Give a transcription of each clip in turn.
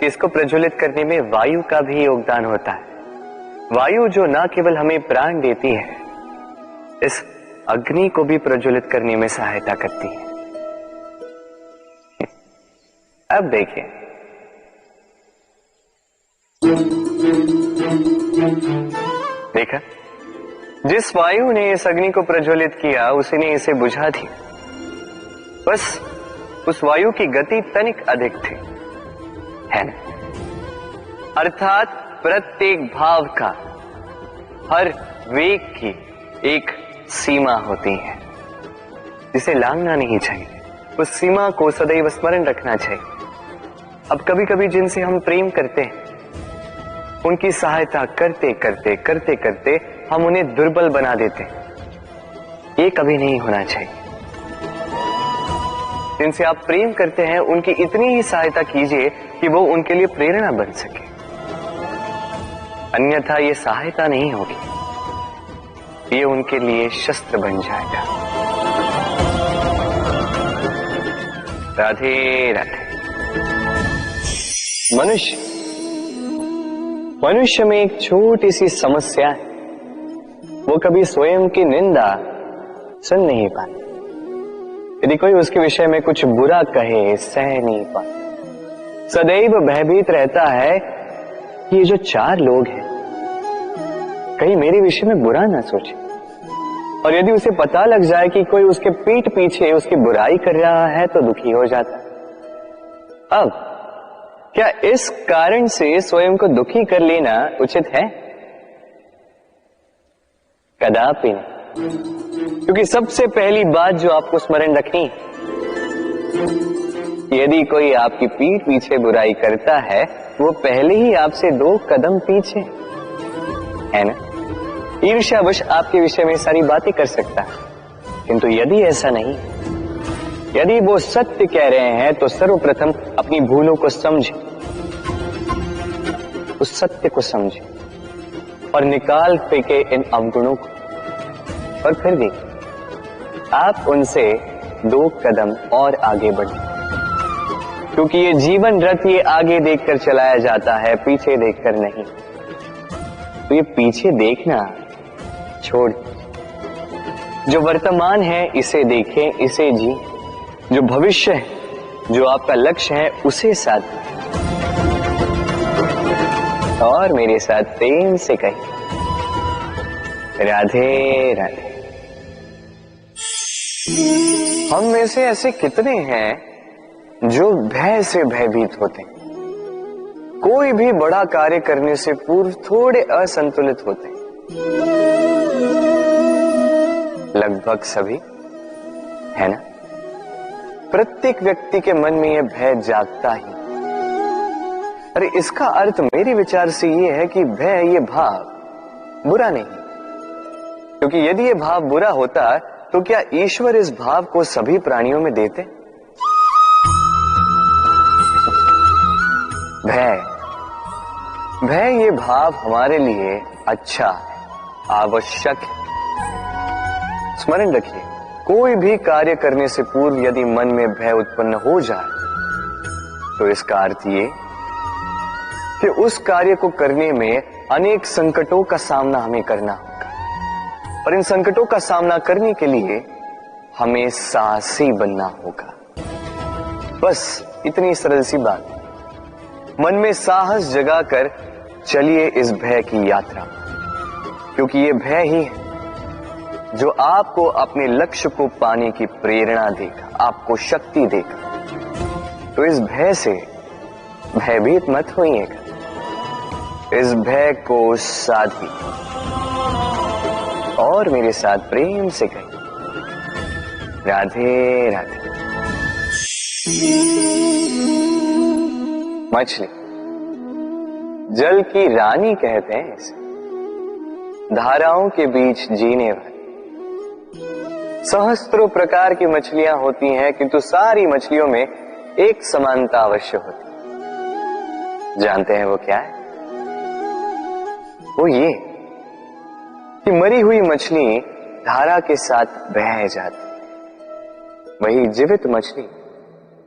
इसको प्रज्वलित करने में वायु का भी योगदान होता है। वायु जो न केवल हमें प्राण देती है, इस अग्नि को भी प्रज्वलित करने में सहायता करती है। अब देखिए, देखा, जिस वायु ने इस अग्नि को प्रज्वलित किया उसी ने इसे बुझा दिया। बस उस वायु की गति तनिक अधिक थी, है ना? अर्थात प्रत्येक भाव का, हर वेग की एक सीमा होती है जिसे लांघना नहीं चाहिए। उस सीमा को सदैव स्मरण रखना चाहिए। अब कभी कभी जिनसे हम प्रेम करते हैं, उनकी सहायता करते करते करते करते हम उन्हें दुर्बल बना देते हैं। ये कभी नहीं होना चाहिए। जिनसे आप प्रेम करते हैं उनकी इतनी ही सहायता कीजिए कि वो उनके लिए प्रेरणा बन सके, अन्यथा ये सहायता नहीं होगी, ये उनके लिए शस्त्र बन जाएगा। राधे राधे। मनुष्य में एक छोटी सी समस्या है, वो कभी स्वयं की निंदा सुन नहीं पाता। यदि कोई उसके विषय में कुछ बुरा कहे, सह नहीं पाता। सदैव भयभीत रहता है कि ये जो चार लोग हैं कहीं मेरे विषय में बुरा ना सोचे। और यदि उसे पता लग जाए कि कोई उसके पीठ पीछे उसकी बुराई कर रहा है तो दुखी हो जाता है। अब क्या इस कारण से स्वयं को दुखी कर लेना उचित है? कदापि नहीं। क्योंकि सबसे पहली बात जो आपको स्मरण रखनी है, यदि कोई आपकी पीठ पीछे बुराई करता है वो पहले ही आपसे 2 कदम पीछे है ना। ईर्ष्यावश आपके विषय में सारी बातें कर सकता है, किंतु यदि ऐसा नहीं, यदि वो सत्य कह रहे हैं तो सर्वप्रथम अपनी भूलों को समझे, उस सत्य को समझे और निकाल फेंके इन अवगुणों को। और फिर देखिए, आप उनसे 2 कदम और आगे बढ़े, क्योंकि ये जीवन रथ ये आगे देखकर चलाया जाता है, पीछे देखकर नहीं। तो ये पीछे देखना छोड़, जो वर्तमान है इसे देखें, इसे जी। जो भविष्य है, जो आपका लक्ष्य है, उसे साथ और मेरे साथ प्रेम से कहिए, राधे राधे। हम में से ऐसे कितने हैं जो भय से भयभीत होते हैं? कोई भी बड़ा कार्य करने से पूर्व थोड़े असंतुलित होते हैं। लगभग सभी, है ना? प्रत्येक व्यक्ति के मन में यह भय जागता ही। अरे इसका अर्थ मेरे विचार से यह है कि भय, ये भाव बुरा नहीं, क्योंकि यदि ये भाव बुरा होता तो क्या ईश्वर इस भाव को सभी प्राणियों में देते? भय ये भाव हमारे लिए अच्छा है, आवश्यक है। स्मरण रखिए, कोई भी कार्य करने से पूर्व यदि मन में भय उत्पन्न हो जाए तो इसका अर्थ ये कि उस कार्य को करने में अनेक संकटों का सामना हमें करना होगा। और इन संकटों का सामना करने के लिए हमें साहसी बनना होगा। बस इतनी सरल सी बात। मन में साहस जगाकर चलिए इस भय की यात्रा, क्योंकि ये भय ही है जो आपको अपने लक्ष्य को पाने की प्रेरणा देगा, आपको शक्ति देगा। तो इस भय से भयभीत मत होइएगा, इस भय को साधिए और मेरे साथ प्रेम से कहिए, राधे राधे। मछली जल की रानी कहते हैं इसे, धाराओं के बीच जीने वाली। सहस्त्रों प्रकार की मछलियां होती हैं, किंतु सारी मछलियों में एक समानता अवश्य होती है। जानते हैं वो क्या है? वो ये कि मरी हुई मछली धारा के साथ बह जाती, वही जीवित मछली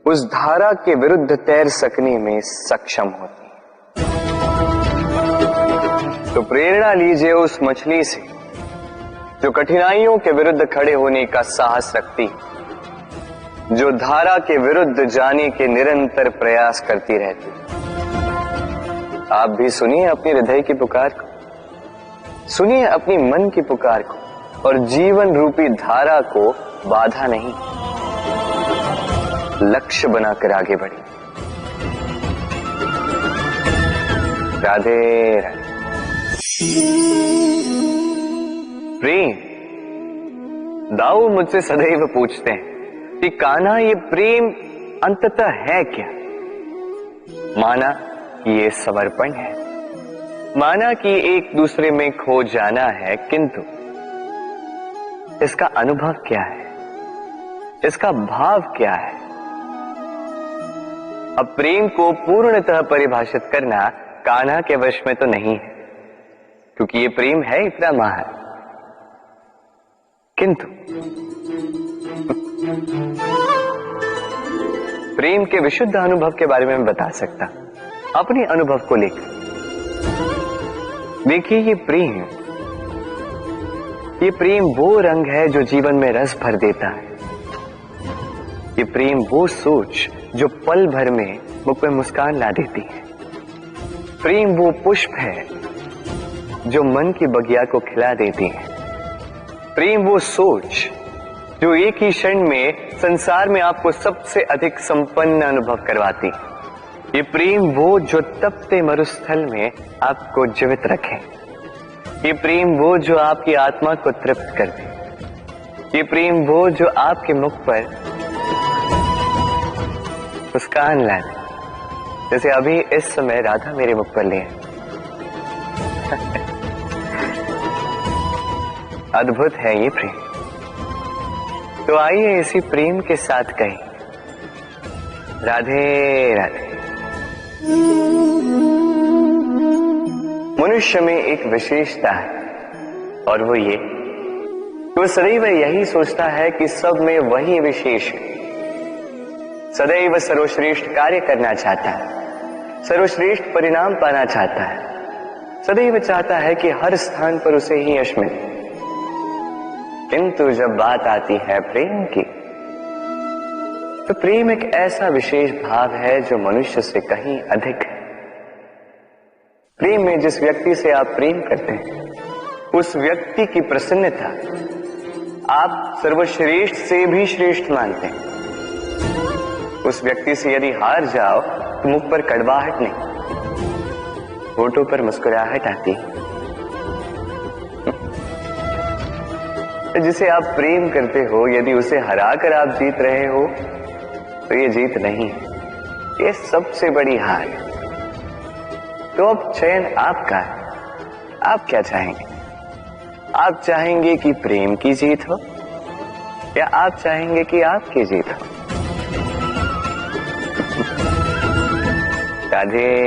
उस धारा के विरुद्ध तैर सकने में सक्षम होती है। तो प्रेरणा लीजिए उस मछली से जो कठिनाइयों के विरुद्ध खड़े होने का साहस रखती है, जो धारा के विरुद्ध जाने के निरंतर प्रयास करती रहती है। आप भी सुनिए अपनी हृदय की पुकार को, सुनिए अपनी मन की पुकार को, और जीवन रूपी धारा को बाधा नहीं, लक्ष्य बनाकर आगे बढ़िए। राधे राधे। प्रेम। दाऊ मुझसे सदैव पूछते हैं कि कान्हा, ये प्रेम अंततः है क्या? माना कि ये समर्पण है, माना कि एक दूसरे में खो जाना है, किंतु इसका अनुभव क्या है, इसका भाव क्या है? अब प्रेम को पूर्णतः परिभाषित करना कान्हा के वश में तो नहीं है, क्योंकि ये प्रेम है इतना महान। किंतु प्रेम के विशुद्ध अनुभव के बारे में मैं बता सकता, अपने अनुभव को लेकर। देखिए, ये प्रेम वो रंग है जो जीवन में रस भर देता है। ये प्रेम वो सोच जो पल भर में मुख पे मुस्कान ला देती है। प्रेम वो पुष्प है जो मन की बगिया को खिला देती है। प्रेम वो सोच जो एक ही क्षण में संसार में आपको सबसे अधिक संपन्न अनुभव करवाती है। ये प्रेम वो जो तपते मरुस्थल में आपको जीवित रखे। ये प्रेम वो जो आपकी आत्मा को तृप्त कर दे। ये प्रेम वो जो आपके मुख पर मुस्कान लाए, जैसे अभी इस समय राधा मेरे मुख पर ले है। अद्भुत है ये प्रेम। तो आइए इसी प्रेम के साथ कहें राधे राधे। मनुष्य में एक विशेषता है, और वो ये कि वो सदैव यही सोचता है कि सब में वही विशेष है। सदैव सर्वश्रेष्ठ कार्य करना चाहता है, सर्वश्रेष्ठ परिणाम पाना चाहता है, सदैव चाहता है कि हर स्थान पर उसे ही यश मिले। किंतु जब बात आती है प्रेम की, तो प्रेम एक ऐसा विशेष भाव है जो मनुष्य से कहीं अधिक है। प्रेम में जिस व्यक्ति से आप प्रेम करते हैं, उस व्यक्ति की प्रसन्नता आप सर्वश्रेष्ठ से भी श्रेष्ठ मानते हैं। उस व्यक्ति से यदि हार जाओ तो मुख पर कड़वाहट नहीं, होठों पर मुस्कुराहट आती है। जिसे आप प्रेम करते हो, यदि उसे हराकर आप जीत रहे हो, तो ये जीत नहीं है, ये सबसे बड़ी हार है। तो अब चयन आपका है, आप क्या चाहेंगे? आप चाहेंगे कि प्रेम की जीत हो, या आप चाहेंगे कि आपकी जीत हो? राधे।